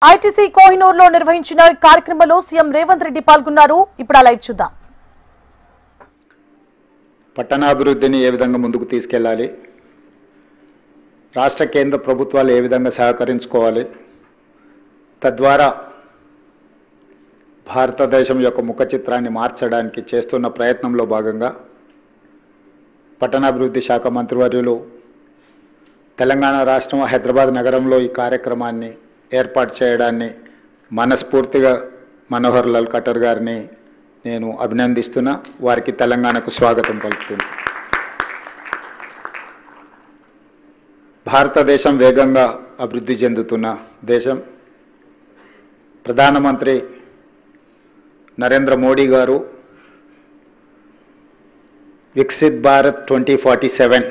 ITC Kohinoor లో నిర్వహించిన కార్యక్రమంలో సీఎం రేవంత్ రెడ్డి పాల్గొన్నారు. ఇప్పుడు లైవ్ చూద్దాం. పట్టణాభివృద్ధిని ఏ విధంగా ముందుకు తీసుకెళ్లాలి, రాష్ట్ర కేంద్ర ప్రభుత్వాలు ఏ విధంగా సహకరించుకోవాలి, తద్వారా భారతదేశం యొక్క ముఖ చిత్రాన్ని మార్చడానికి చేస్తున్న ప్రయత్నంలో భాగంగా పట్టణాభివృద్ధి శాఖ మంత్రివర్యులు తెలంగాణ రాష్ట్రం హైదరాబాద్ నగరంలో ఈ కార్యక్రమాన్ని ఏర్పాటు చేయడాన్ని మనస్ఫూర్తిగా మనోహర్ లాల్ ఖట్టర్ గారిని నేను అభినందిస్తున్నా. వారికి తెలంగాణకు స్వాగతం పలుకుతున్నా. భారతదేశం వేగంగా అభివృద్ధి చెందుతున్న దేశం. ప్రధానమంత్రి నరేంద్ర మోడీ గారు వికసిత్ భారత్ 2047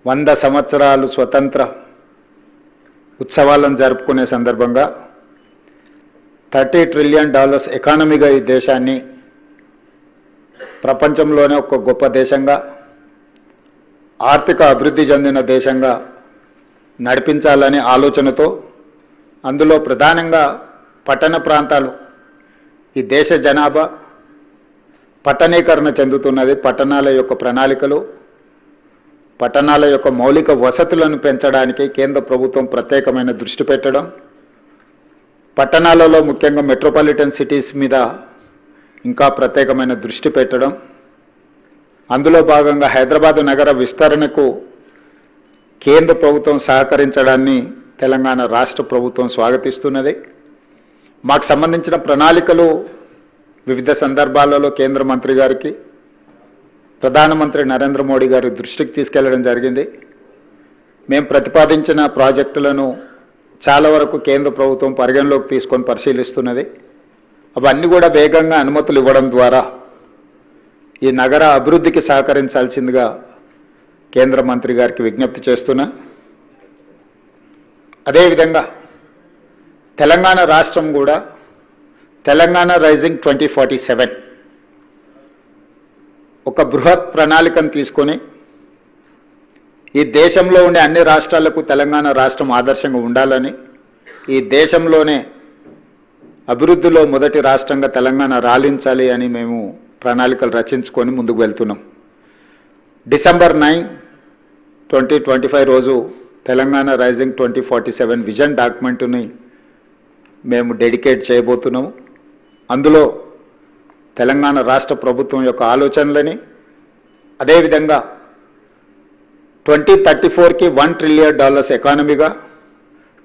100 సంవత్సరాలు స్వతంత్ర ఉత్సవాలను జరుపుకునే సందర్భంగా $30 ట్రిలియన్ ఎకానమీగా ఈ దేశాన్ని ప్రపంచంలోనే ఒక గొప్ప దేశంగా, ఆర్థిక అభివృద్ధి చెందిన దేశంగా నడిపించాలనే ఆలోచనతో, అందులో ప్రధానంగా పట్టణ ప్రాంతాలు, ఈ దేశ జనాభా పట్టణీకరణ చెందుతున్నది. పట్టణాల యొక్క ప్రణాళికలు, పట్టణాల యొక్క మౌలిక వసతులను పెంచడానికి కేంద్ర ప్రభుత్వం ప్రత్యేకమైన దృష్టి పెట్టడం, పట్టణాలలో ముఖ్యంగా మెట్రోపాలిటన్ సిటీస్ మీద ఇంకా ప్రత్యేకమైన దృష్టి పెట్టడం, అందులో భాగంగా హైదరాబాదు నగర విస్తరణకు కేంద్ర ప్రభుత్వం సహకరించడాన్ని తెలంగాణ రాష్ట్ర ప్రభుత్వం స్వాగతిస్తున్నది. మాకు సంబంధించిన ప్రణాళికలు వివిధ సందర్భాలలో కేంద్ర మంత్రి గారికి, ప్రధానమంత్రి నరేంద్ర మోడీ గారి దృష్టికి తీసుకెళ్లడం జరిగింది. మేము ప్రతిపాదించిన ప్రాజెక్టులను చాలా వరకు కేంద్ర ప్రభుత్వం పరిగణలోకి తీసుకొని పరిశీలిస్తున్నది. అవన్నీ కూడా వేగంగా అనుమతులు ఇవ్వడం ద్వారా ఈ నగర అభివృద్ధికి సహకరించాల్సిందిగా కేంద్ర మంత్రి గారికి విజ్ఞప్తి చేస్తున్నా. అదేవిధంగా తెలంగాణ రాష్ట్రం కూడా తెలంగాణ రైజింగ్ 2047 ఒక బృహత్ ప్రణాళికను తీసుకొని ఈ దేశంలో ఉండే అన్ని రాష్ట్రాలకు తెలంగాణ రాష్ట్రం ఆదర్శంగా ఉండాలని, ఈ దేశంలోనే అభివృద్ధిలో మొదటి రాష్ట్రంగా తెలంగాణ రాలించాలి అని మేము ప్రణాళికలు రచించుకొని ముందుకు వెళ్తున్నాం. డిసెంబర్ 9, 2025 రోజు తెలంగాణ రైజింగ్ 2047 విజన్ డాక్యుమెంట్ని మేము డెడికేట్ చేయబోతున్నాము. అందులో తెలంగాణ రాష్ట్ర ప్రభుత్వం యొక్క ఆలోచనలని, అదేవిధంగా 2034కి $1 ట్రిలియన్ ఎకానమీగా,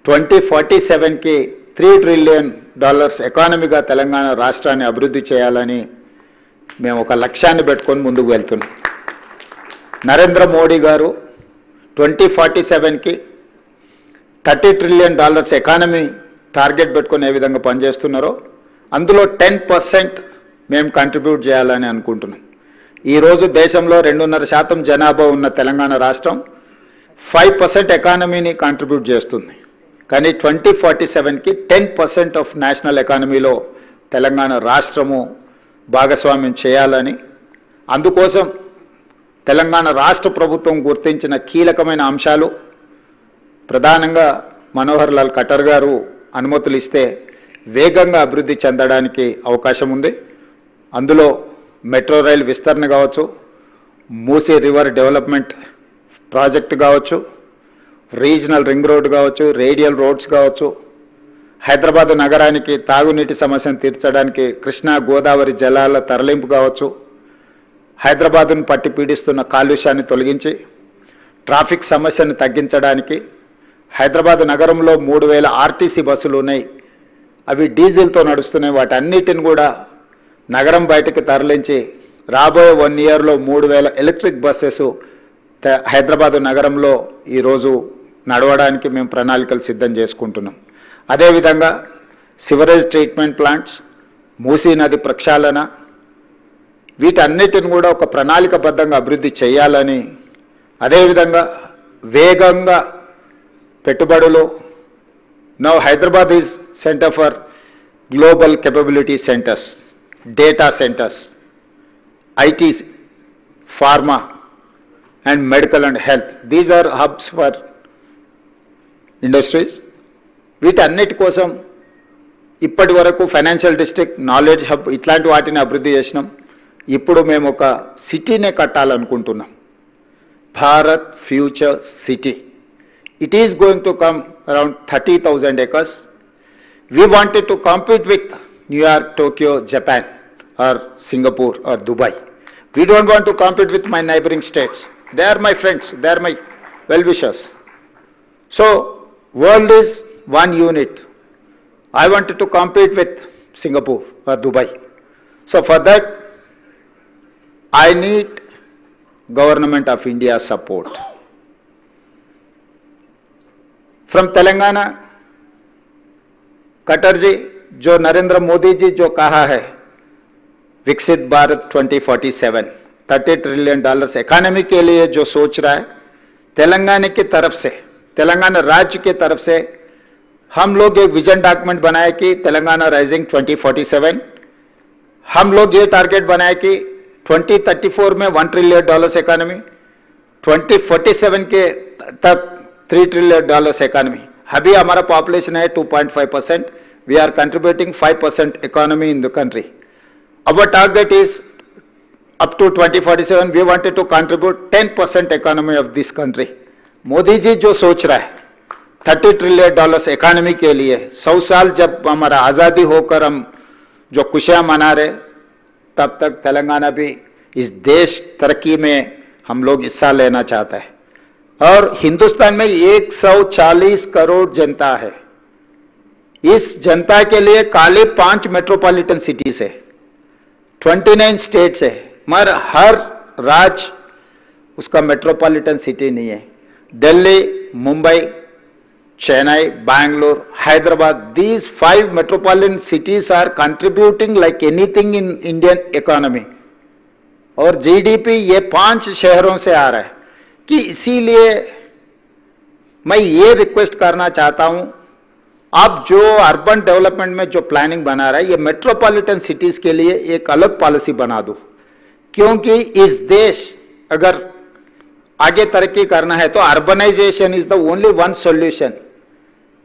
2047కి $3 ట్రిలియన్ ఎకానమీగా తెలంగాణ రాష్ట్రాన్ని అభివృద్ధి చేయాలని మేము ఒక లక్ష్యాన్ని పెట్టుకొని ముందుకు వెళ్తున్నాం. నరేంద్ర మోడీ గారు 2047కి $30 ట్రిలియన్ ఎకానమీ టార్గెట్ పెట్టుకొని ఏ విధంగా పనిచేస్తున్నారో అందులో 10% మేము కంట్రిబ్యూట్ చేయాలని అనుకుంటున్నాం. ఈరోజు దేశంలో 2.5% జనాభా ఉన్న తెలంగాణ రాష్ట్రం 5% ఎకానమీని కంట్రిబ్యూట్ చేస్తుంది. కానీ 2047కి 10% ఆఫ్ నేషనల్ ఎకానమీలో తెలంగాణ రాష్ట్రము భాగస్వామ్యం చేయాలని, అందుకోసం తెలంగాణ రాష్ట్ర ప్రభుత్వం గుర్తించిన కీలకమైన అంశాలు, ప్రధానంగా మనోహర్ లాల్ ఖట్టర్ గారు అనుమతులు ఇస్తే వేగంగా అభివృద్ధి చెందడానికి అవకాశం ఉంది. అందులో మెట్రో రైల్ విస్తరణ కావచ్చు, మూసీ రివర్ డెవలప్మెంట్ ప్రాజెక్టు కావచ్చు, రీజనల్ రింగ్ రోడ్ కావచ్చు, రేడియల్ రోడ్స్ కావచ్చు, హైదరాబాద్ నగరానికి తాగునీటి సమస్యను తీర్చడానికి కృష్ణా గోదావరి జలాల తరలింపు కావచ్చు, హైదరాబాదును పట్టి పీడిస్తున్న కాలుష్యాన్ని తొలగించి ట్రాఫిక్ సమస్యను తగ్గించడానికి, హైదరాబాద్ నగరంలో 3000 ఆర్టీసీ బస్సులు ఉన్నాయి, అవి డీజిల్తో నడుస్తున్నాయి, వాటన్నిటిని కూడా నగరం బయటకు తరలించి రాబోయే 1 ఇయర్లో 3000 ఎలక్ట్రిక్ బస్సెస్ హైదరాబాదు నగరంలో ఈరోజు నడవడానికి మేము ప్రణాళికలు సిద్ధం చేసుకుంటున్నాం. అదేవిధంగా సివరేజ్ ట్రీట్మెంట్ ప్లాంట్స్, మూసీ నది ప్రక్షాళన, వీటన్నిటిని కూడా ఒక ప్రణాళికబద్ధంగా అభివృద్ధి చేయాలని, అదేవిధంగా వేగంగా పెట్టుబడులు. Now Hyderabad is centre for global capability centers, data centers, IT, pharma and medical and health. These are hubs for industries. వీటన్నిటి కోసం ఇప్పటి వరకు ఫైనాన్షియల్ డిస్ట్రిక్ట్, నాలెడ్జ్ హబ్ ఇట్లాంటి వాటిని అభివృద్ధి చేసినాం. ఇప్పుడు మేము ఒక సిటీనే కట్టాలనుకుంటున్నాం, Bharat future city. It is going to come around 30,000 acres. We wanted to compete with New York, Tokyo, Japan or Singapore or Dubai. We don't want to compete with my neighboring states. They are my friends, they are my well-wishers. So, world is one unit. I wanted to compete with Singapore or Dubai. So for that, I need Government of India support. From Telangana, कटर जी, जो नरेंद्र मोदी जी जो कहा है विकसित Bharat 2047, $30 trillion economy के लिए जो सोच रहा है, तेलंगाना की तरफ से, तेलंगाना राज्य की तरफ से हम लोग एक विजन डॉक्यूमेंट बनाए कि तेलंगाना राइजिंग 2047. हम लोग ये टारगेट बनाए कि 2034 में $1 ट्रिलियन इकोनॉमी, 2047 के तक $3 ट्रिलियन इकोनॉमी. अभी हमारा पॉपुलेशन है 2.5%. We are contributing 5% economy in the country. Our target is up to 2047 we wanted to contribute 10% economy of this country. Modi ji जो सोच रहा है $30 ट्रिलियन इकोनॉमी के लिए, 100 साल जब हमारा आजादी होकर हम जो खुशियां मना रहे, तब तक तेलंगाना भी इस देश तरक्की में हम लोग हिस्सा लेना चाहता है. और हिंदुस्तान में 140 करोड़ जनता है. इस जनता के लिए खाली 5 मेट्रोपॉलिटन सिटीज है, 29 स्टेट्स है, मगर हर राज्य उसका मेट्रोपॉलिटन सिटी नहीं है. Delhi, Mumbai, Chennai, Bangalore, Hyderabad, these 5 metropolitan cities are contributing like anything in Indian economy. और जीडीपी ये 5 शहरों से आ रहा है. कि इसीलिए मैं ये रिक्वेस्ट करना चाहता हूं, आप जो अर्बन डेवलपमेंट में जो प्लानिंग बना रहा है, ये मेट्रोपॉलिटन सिटीज के लिए एक अलग पॉलिसी बना दो. क्योंकि इस देश अगर आगे तरक्की करना है तो urbanisation is the only one solution.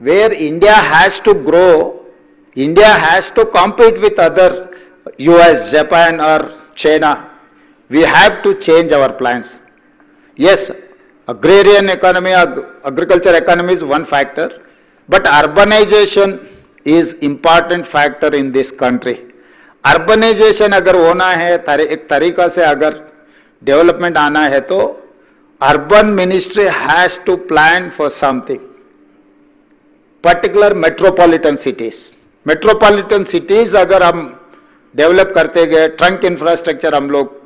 Where India has to grow, India has to compete with other US, Japan और China. We have to change our plans. Yes, agrarian economy, agriculture economy is one factor, but urbanization is important factor in this country. Urbanization अगर होना है, एक तरीका से अगर development आना है, तो urban ministry has to plan for something. Particular metropolitan cities. Metropolitan cities अगर हम डेवलप करते गए, ट्रंक इंफ्रास्ट्रक्चर हम लोग